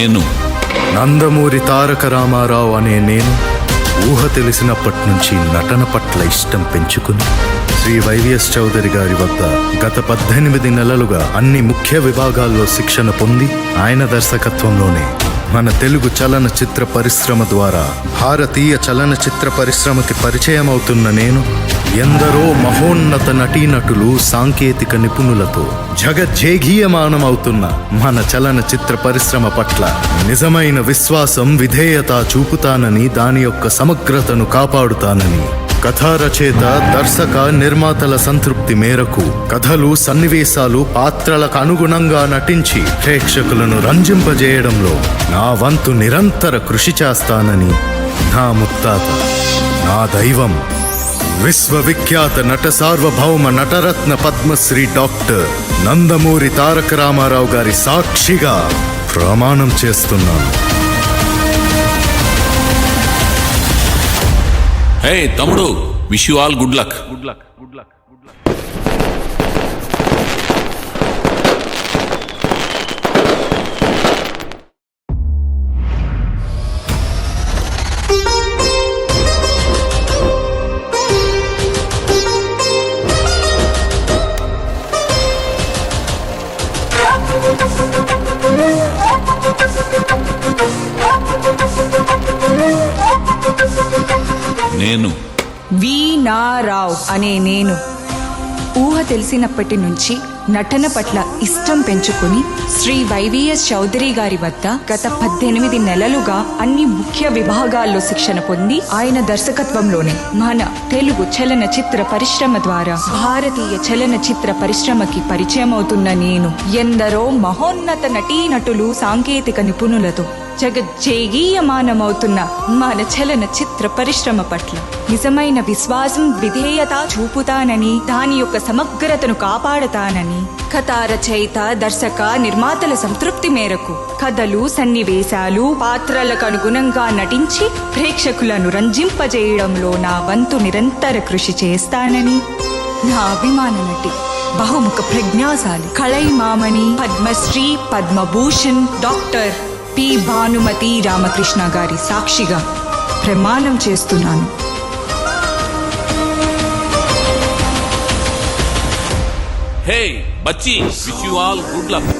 నేను నందమూరి తారక రామారావు అనే నేను ఊహ తెలిసినప్పటి నుంచి నటన పట్ల ఇష్టం పెంచుకుని శ్రీ వైవిఎస్ చౌదరి గారి వద్ద గత 18 నెలలుగా అన్ని ముఖ్య విభాగాల్లో శిక్షణ పొంది ఆయన దర్శకత్వంలోనే మన తెలుగు చలనచిత్ర పరిశ్రమ ద్వారా భారతీయ చలనచిత్ర పరిశ్రమకి పరిచయం అవుతున్న నేను ఎందరో మహోన్నత నటీనటులు సాంకేతిక నిపుణులతో జగజ్జేగీయమానమవుతున్న మన చలనచిత్ర పరిశ్రమ పట్ల నిజమైన విశ్వాసం విధేయత చూపుతానని దాని యొక్క సమగ్రతను కాపాడుతానని కథా రచయిత దర్శక నిర్మాతల సంతృప్తి మేరకు కథలు సన్నివేశాలు పాత్రలకు అనుగుణంగా నటించి ప్రేక్షకులను రంజింపజేయడంలో నా వంతు నిరంతర కృషి చేస్తానని నా ముత్తాత, నా దైవం, విశ్వవిఖ్యాత నట సార్వభౌమ నటరత్న పద్మశ్రీ డాక్టర్ నందమూరి తారక రామారావు గారి సాక్షిగా ప్రమాణం చేస్తున్నాను. హే తమ్ముడు, wish you all good luck. నేను వీణారావు అనే నేను ఊహ తెలిసినప్పటి నుంచి నటన పట్ల ఇష్టం పెంచుకుని శ్రీ వైవిఎస్ చౌదరి గారి వద్ద గత 18 నెలలుగా అన్ని ముఖ్య విభాగాల్లో శిక్షణ పొంది ఆయన దర్శకత్వంలోనే మన తెలుగు చలనచిత్ర పరిశ్రమ ద్వారా భారతీయ చలనచిత్ర పరిశ్రమకి పరిచయం అవుతున్న నేను ఎందరో మహోన్నత నటీనటులు సాంకేతిక నిపుణులతో జగజ్జేగీయమానమవుతున్న మన చలనచిత్ర పరిశ్రమ పట్ల నిజమైన విశ్వాసం విధేయత చూపుతానని దాని యొక్క సమగ్రతను కాపాడతానని కథా రచయిత దర్శక నిర్మాతల సంతృప్తి మేరకు కథలు సన్నివేశాలు పాత్రలకు అనుగుణంగా నటించి ప్రేక్షకులను రంజింపజేయడంలో నా వంతు నిరంతర కృషి చేస్తానని నా అభిమాన నటి బహుముఖ ప్రజ్ఞాశాలి కళైమామణి పద్మశ్రీ పద్మభూషణ్ డాక్టర్ పి భానుమతి రామకృష్ణ గారి సాక్షిగా ప్రమాణం చేస్తున్నాను. హే బచ్చి, wish you all good luck.